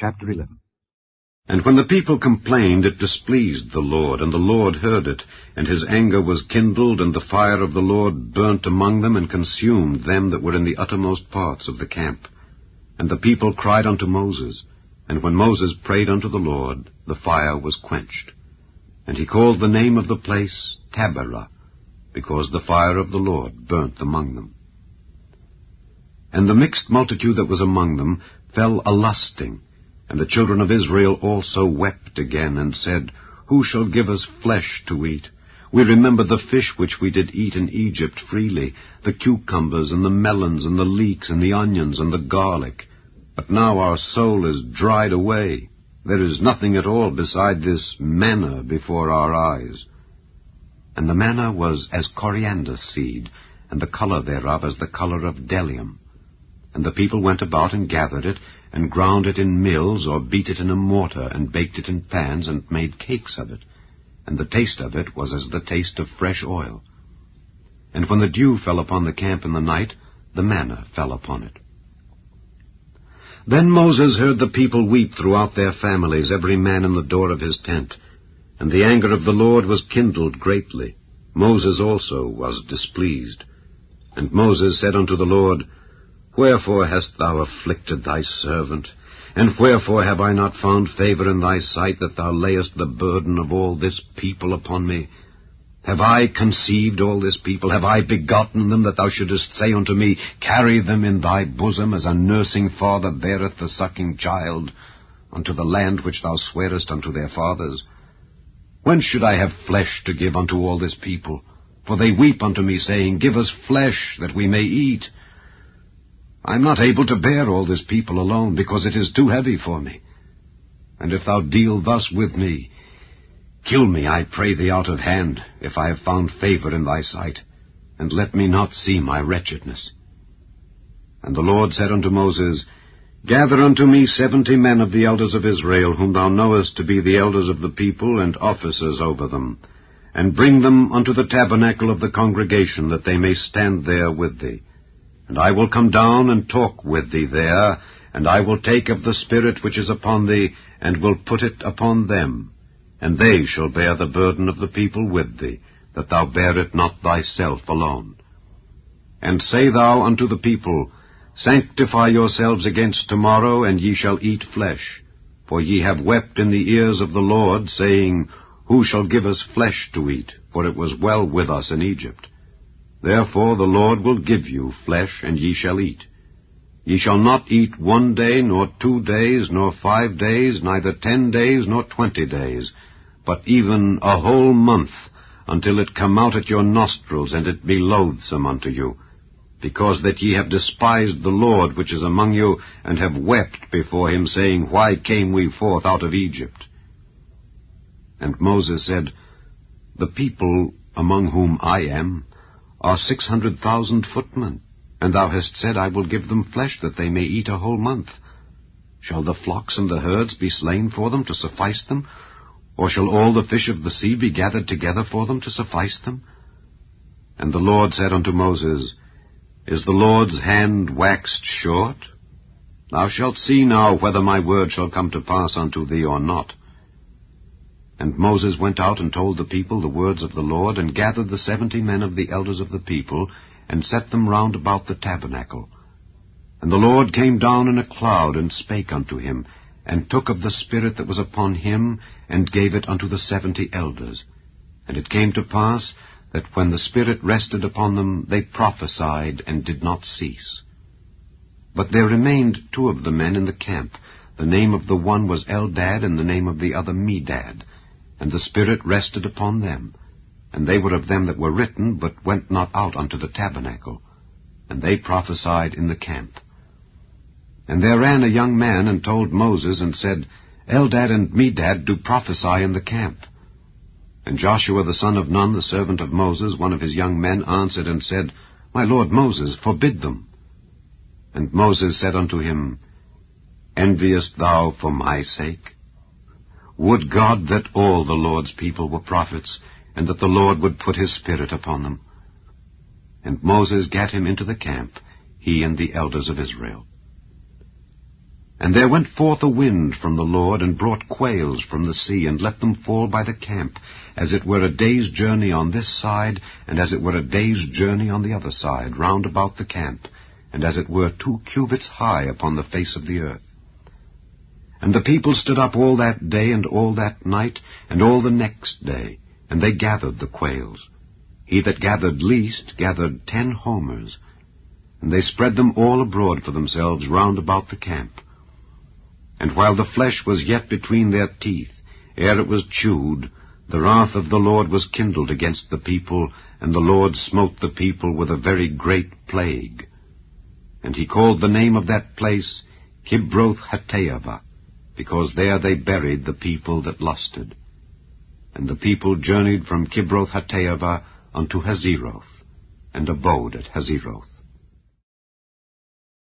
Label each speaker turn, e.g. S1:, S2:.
S1: Chapter 11.
S2: And when the people complained, it displeased the Lord, and the Lord heard it, and his anger was kindled, and the fire of the Lord burnt among them, and consumed them that were in the uttermost parts of the camp. And the people cried unto Moses, and when Moses prayed unto the Lord, the fire was quenched. And he called the name of the place Taberah, because the fire of the Lord burnt among them. And the mixed multitude that was among them fell a-lusting, and the children of Israel also wept again, and said, Who shall give us flesh to eat? We remember the fish which we did eat in Egypt freely, the cucumbers, and the melons, and the leeks, and the onions, and the garlic. But now our soul is dried away. There is nothing at all beside this manna before our eyes. And the manna was as coriander seed, and the color thereof as the color of bdellium. And the people went about and gathered it, and ground it in mills, or beat it in a mortar, and baked it in pans, and made cakes of it. And the taste of it was as the taste of fresh oil. And when the dew fell upon the camp in the night, the manna fell upon it. Then Moses heard the people weep throughout their families, every man in the door of his tent. And the anger of the Lord was kindled greatly. Moses also was displeased. And Moses said unto the Lord, Wherefore hast thou afflicted thy servant? And wherefore have I not found favor in thy sight, that thou layest the burden of all this people upon me? Have I conceived all this people? Have I begotten them, that thou shouldest say unto me, Carry them in thy bosom, as a nursing father beareth the sucking child, unto the land which thou swarest unto their fathers? When should I have flesh to give unto all this people? For they weep unto me, saying, Give us flesh, that we may eat. I am not able to bear all this people alone, because it is too heavy for me. And if thou deal thus with me, kill me, I pray thee, out of hand, if I have found favor in thy sight, and let me not see my wretchedness. And the Lord said unto Moses, Gather unto me 70 men of the elders of Israel, whom thou knowest to be the elders of the people, and officers over them, and bring them unto the tabernacle of the congregation, that they may stand there with thee. And I will come down and talk with thee there, and I will take of the Spirit which is upon thee, and will put it upon them. And they shall bear the burden of the people with thee, that thou bear it not thyself alone. And say thou unto the people, Sanctify yourselves against tomorrow, and ye shall eat flesh. For ye have wept in the ears of the Lord, saying, Who shall give us flesh to eat? For it was well with us in Egypt. Therefore the Lord will give you flesh, and ye shall eat. Ye shall not eat 1 day, nor 2 days, nor 5 days, neither 10 days, nor 20 days, but even a whole month, until it come out at your nostrils, and it be loathsome unto you, because that ye have despised the Lord which is among you, and have wept before him, saying, Why came we forth out of Egypt? And Moses said, The people among whom I am are 600,000 footmen, and thou hast said, I will give them flesh, that they may eat a whole month. Shall the flocks and the herds be slain for them to suffice them? Or shall all the fish of the sea be gathered together for them to suffice them? And the Lord said unto Moses, Is the Lord's hand waxed short? Thou shalt see now whether my word shall come to pass unto thee or not. And Moses went out and told the people the words of the Lord, and gathered the 70 men of the elders of the people, and set them round about the tabernacle. And the Lord came down in a cloud, and spake unto him, and took of the Spirit that was upon him, and gave it unto the 70 elders. And it came to pass, that when the Spirit rested upon them, they prophesied, and did not cease. But there remained 2 of the men in the camp. The name of the one was Eldad, and the name of the other Medad. And the Spirit rested upon them. And they were of them that were written, but went not out unto the tabernacle. And they prophesied in the camp. And there ran a young man, and told Moses, and said, Eldad and Medad do prophesy in the camp. And Joshua the son of Nun, the servant of Moses, one of his young men, answered and said, My lord Moses, forbid them. And Moses said unto him, Enviest thou for my sake? Would God that all the Lord's people were prophets, and that the Lord would put his Spirit upon them. And Moses gat him into the camp, he and the elders of Israel. And there went forth a wind from the Lord, and brought quails from the sea, and let them fall by the camp, as it were a day's journey on this side, and as it were a day's journey on the other side, round about the camp, and as it were 2 cubits high upon the face of the earth. And the people stood up all that day, and all that night, and all the next day, and they gathered the quails. He that gathered least gathered 10 homers, and they spread them all abroad for themselves round about the camp. And while the flesh was yet between their teeth, ere it was chewed, the wrath of the Lord was kindled against the people, and the Lord smote the people with a very great plague. And he called the name of that place Kibroth-Hattaavah, because there they buried the people that lusted. And the people journeyed from Kibroth-Hattaavah unto Hazeroth, and abode at Hazeroth.